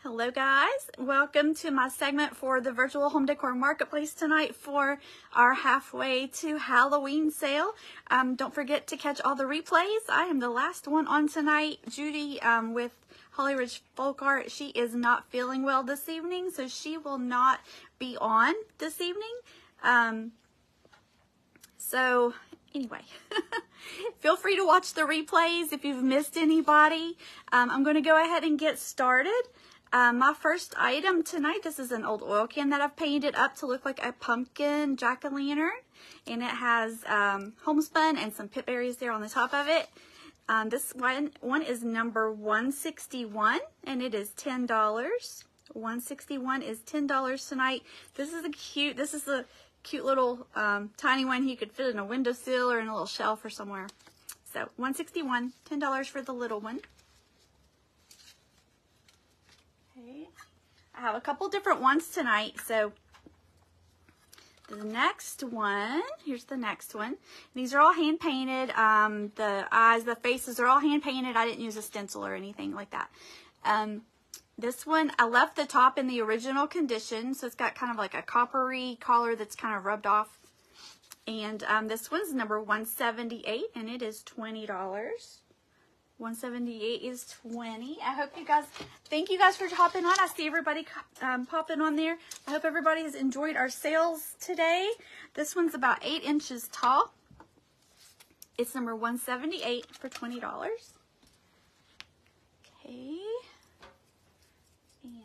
Hello guys, welcome to my segment for the virtual home decor marketplace tonight for our halfway to Halloween sale. Don't forget to catch all the replays. I am the last one on tonight. Judy with Holly Ridge Folk Art, she is not feeling well this evening, so she will not be on this evening. So anyway, feel free to watch the replays if you've missed anybody. I'm going to go ahead and get started. My first item tonight, this is an old oil can that I've painted up to look like a pumpkin jack-o'-lantern, and it has homespun and some pip berries there on the top of it. This one is number 161, and it is $10. 161 is $10 tonight. This is a cute little tiny one. You could fit in a windowsill or in a little shelf or somewhere. So 161, $10 for the little one. I have a couple different ones tonight. So the next one, here's the next one. These are all hand painted. The eyes, the faces are all hand painted. I didn't use a stencil or anything like that. This one, I left the top in the original condition. So it's got kind of like a coppery color that's kind of rubbed off. And this one's number 178 and it is $20. 178 is $20. I hope you guys, thank you guys for hopping on. I see everybody popping on there. I hope everybody has enjoyed our sales today. This one's about 8 inches tall. It's number 178 for $20. Okay. And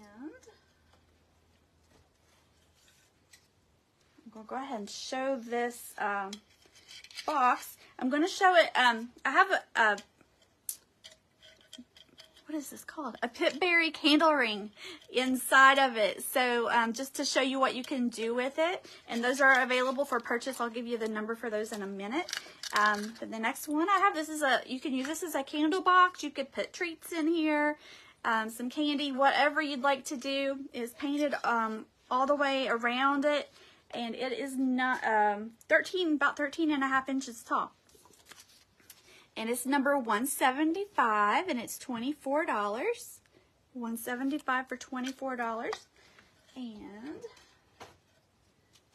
I'm going to go ahead and show this box. I'm going to show it, I have a what is this called? A pip berry candle ring inside of it. So just to show you what you can do with it. And those are available for purchase. I'll give you the number for those in a minute. But the next one I have, you can use this as a candle box. You could put treats in here, some candy, whatever you'd like to do. Is painted all the way around it. And it is not about 13.5 inches tall. And it's number 175, and it's $24. 175 for $24. And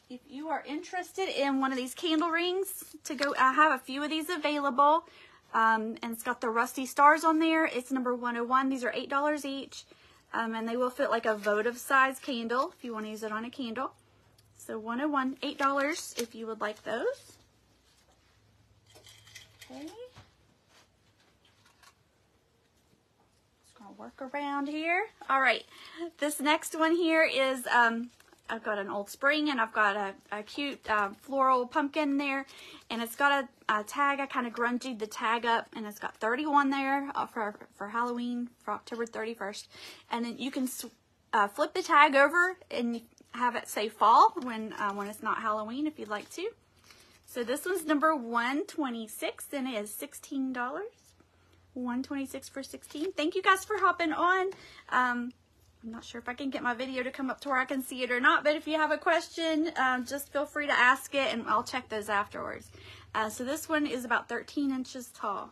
if you are interested in one of these candle rings, I have a few of these available. And it's got the rusty stars on there. It's number 101. These are $8 each. And they will fit like a votive size candle if you want to use it on a candle. So 101, $8 if you would like those. Okay. Work around here. All right, this next one here is I've got an old spring and I've got a cute floral pumpkin there, and it's got a tag. I kind of grungied the tag up, and it's got 31 there for Halloween, for October 31st. And then you can flip the tag over and have it say fall when it's not Halloween if you'd like to. So this one's number 126 and it is $16. 126 for 16. Thank you guys for hopping on. I'm not sure if I can get my video to come up to where I can see it or not, but if you have a question, just feel free to ask it and I'll check those afterwards. So this one is about 13 inches tall.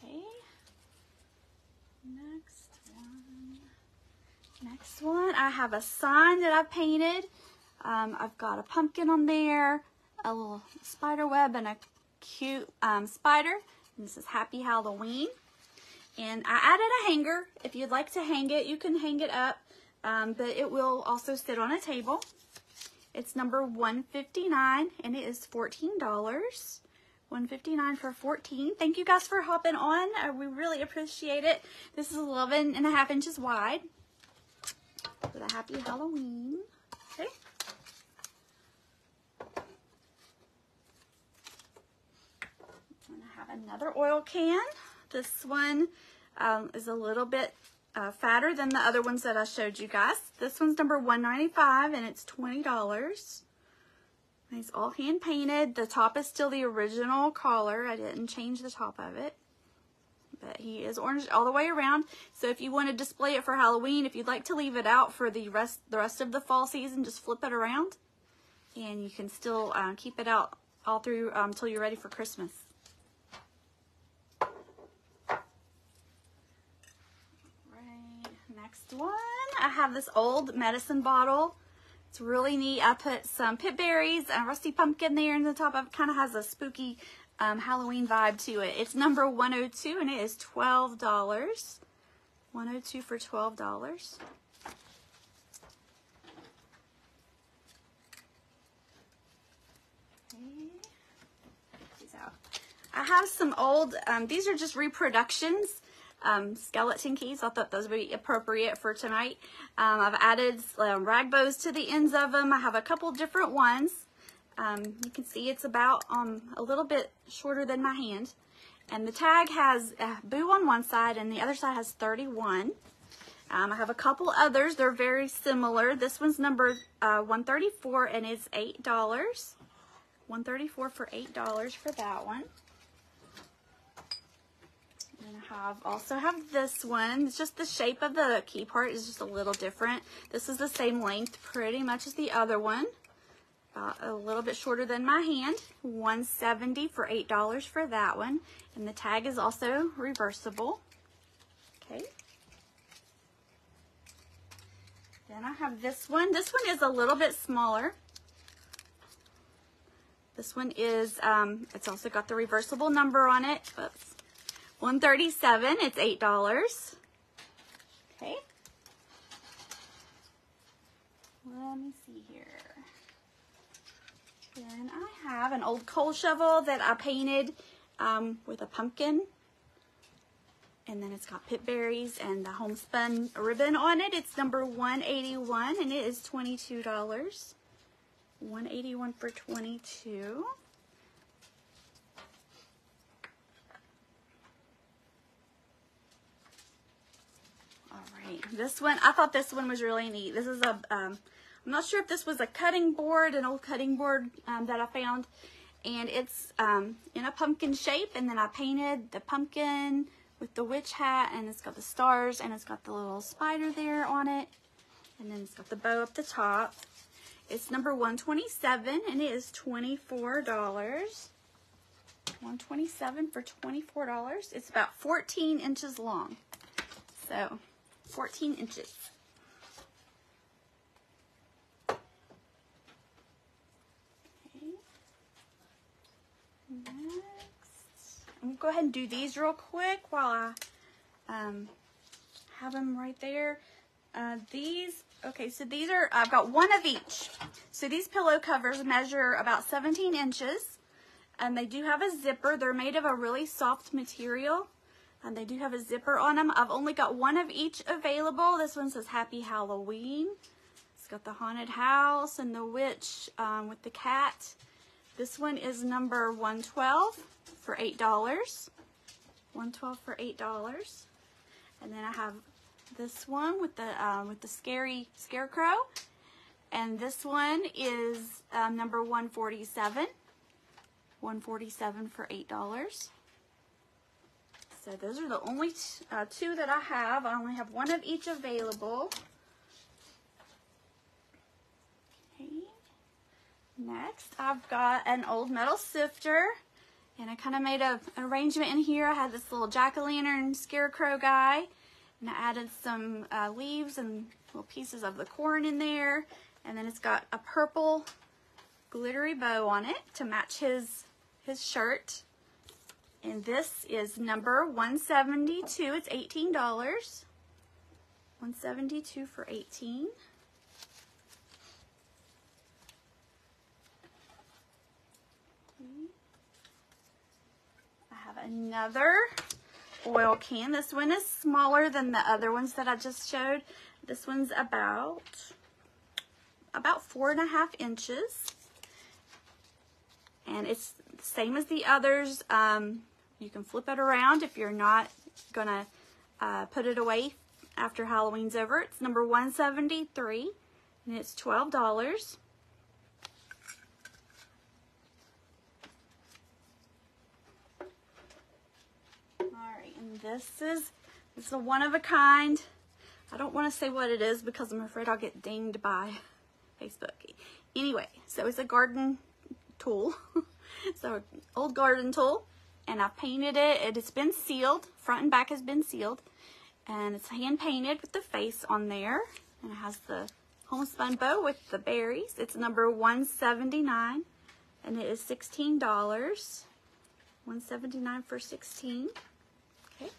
Okay. Next one, I have a sign that I've painted. I've got a pumpkin on there, a little spider web, and a cute spider. And this is Happy Halloween. And I added a hanger. If you'd like to hang it, you can hang it up, but it will also sit on a table. It's number 159 and it is $14. 159 for 14. Thank you guys for hopping on. We really appreciate it. This is 11.5 inches wide for the Happy Halloween. Okay. Another oil can. This one is a little bit fatter than the other ones that I showed you guys. This one's number 195 and it's $20. It's all hand painted. The top is still the original color. I didn't change the top of it. But he is orange all the way around. So if you want to display it for Halloween, if you'd like to leave it out for the rest of the fall season, just flip it around. And you can still keep it out all through until you're ready for Christmas. Next one, I have this old medicine bottle. It's really neat. I put some pip berries and rusty pumpkin there in the top. It kind of has a spooky Halloween vibe to it. It's number 102 and it is $12. 102 for $12. I have some old, these are just reproductions, skeleton keys. I thought those would be appropriate for tonight. I've added rag bows to the ends of them. I have a couple different ones. You can see it's about a little bit shorter than my hand. And the tag has Boo on one side and the other side has 31. I have a couple others. They're very similar. This one's number 134 and it's $8. 134 for $8 for that one. And I also have this one. It's just the shape of the key part is just a little different. This is the same length pretty much as the other one. A little bit shorter than my hand. $170 for $8 for that one. And the tag is also reversible. Okay. Then I have this one. This one is a little bit smaller. This one is, it's also got the reversible number on it. Oops. 137, it's $8. Okay. Let me see here. Then I have an old coal shovel that I painted with a pumpkin. And then it's got pip berries and the homespun ribbon on it. It's number 181 and it is $22. 181 for $22. Alright, this one, I thought this one was really neat. This is a, I'm not sure if this was a cutting board, an old cutting board that I found. And it's in a pumpkin shape, and then I painted the pumpkin with the witch hat, and it's got the stars, and it's got the little spider there on it. And then it's got the bow up the top. It's number 127, and it is $24. 127 for $24. It's about 14 inches long. So, 14 inches. Okay. Next, I'm going to go ahead and do these real quick while I have them right there. Okay, so these are, I've got one of each. So these pillow covers measure about 17 inches. And they do have a zipper. They're made of a really soft material. And they do have a zipper on them. I've only got one of each available. This one says Happy Halloween. It's got the haunted house and the witch with the cat. This one is number 112 for $8. 112 for $8. And then I have this one with the scary scarecrow. And this one is number 147. 147 for $8. So those are the only two that I have. I only have one of each available. Okay. Next, I've got an old metal sifter. And I kind of made an arrangement in here. I had this little jack-o'-lantern scarecrow guy. And I added some leaves and little pieces of the corn in there. And then it's got a purple glittery bow on it to match his shirt. And this is number 172. It's $18. 172 for $18. I have another oil can. This one is smaller than the other ones that I just showed. This one's about 4.5 inches. And it's the same as the others. You can flip it around if you're not gonna put it away after Halloween's over. It's number 173 and it's $12. Alright, and this is a one of a kind. I don't want to say what it is because I'm afraid I'll get dinged by Facebook. Anyway, so it's a garden tool. So an old garden tool. And I've painted it. It's been sealed. Front and back has been sealed. And it's hand painted with the face on there. And it has the homespun bow with the berries. It's number 179 and it is $16. $179 for 16. Okay.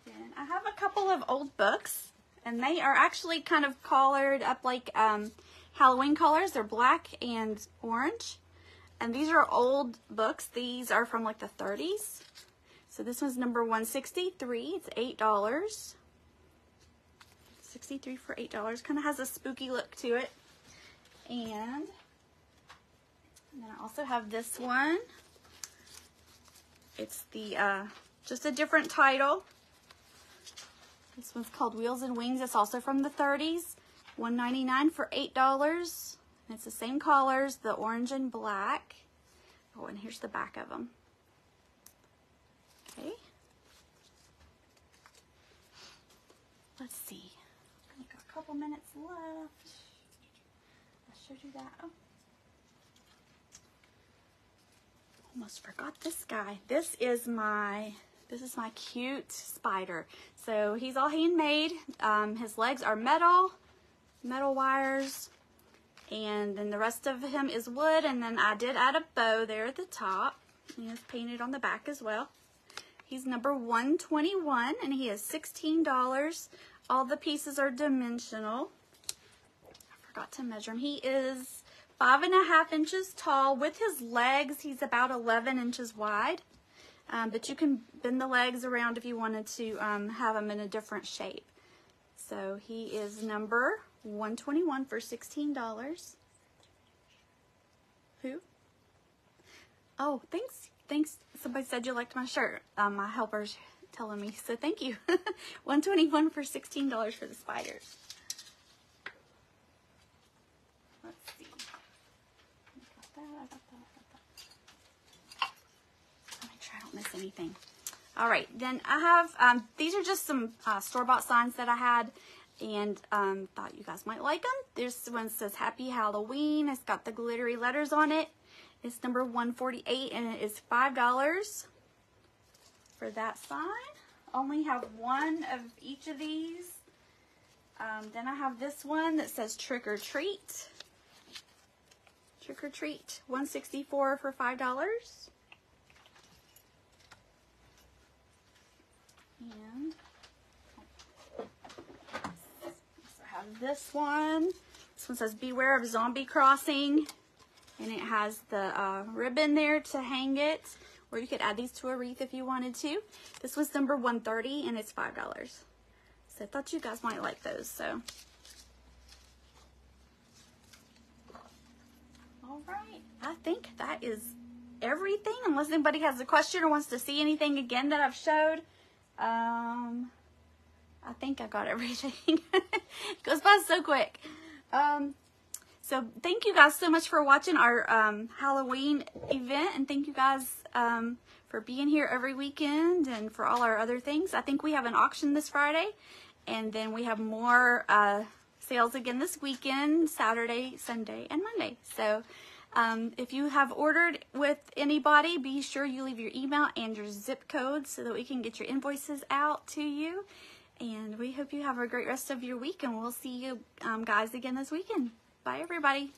Then I have a couple of old books, and they are actually kind of colored up like Halloween colors. They're black and orange. And these are old books. These are from like the 30s. So this one's number 163. It's $8. 63 for $8. Kind of has a spooky look to it. And then I also have this one. It's the just a different title. This one's called Wheels and Wings. It's also from the 30s. $1.99 for $8. And it's the same colors, the orange and black. Oh, and here's the back of them. Okay. Let's see. I've got a couple minutes left. I showed you that. Oh. Almost forgot this guy. This is my cute spider. So he's all handmade. His legs are metal wires. And then the rest of him is wood, and then I did add a bow there at the top. He is painted on the back as well. He's number 121, and he is $16. All the pieces are dimensional. I forgot to measure him. He is 5.5 inches tall. With his legs, he's about 11 inches wide. But you can bend the legs around if you wanted to have him in a different shape. So he is number 121 for $16. Who? Oh, thanks. Thanks. Somebody said you liked my shirt. My helper's telling me, so thank you. 121 for $16 for the spiders. Let's see. I got that. I'll make sure I don't miss anything. All right, then I have, these are just some store-bought signs that I had, and thought you guys might like them. This one says Happy Halloween. It's got the glittery letters on it. It's number 148, and it is $5 for that sign. Only have one of each of these. Then I have this one that says Trick or Treat. Trick or Treat, 164 for $5. And I have this one. This one says Beware of Zombie Crossing. And it has the ribbon there to hang it. Or you could add these to a wreath if you wanted to. This was number 130 and it's $5. So I thought you guys might like those. So, all right. I think that is everything. Unless anybody has a question or wants to see anything again that I've showed. I think I got everything. It goes by so quick. So thank you guys so much for watching our Halloween event, and thank you guys for being here every weekend and for all our other things. I think we have an auction this Friday, and then we have more sales again this weekend, Saturday, Sunday, and Monday. So if you have ordered with anybody, be sure you leave your email and your zip code so that we can get your invoices out to you. And we hope you have a great rest of your week, and we'll see you guys again this weekend. Bye, everybody.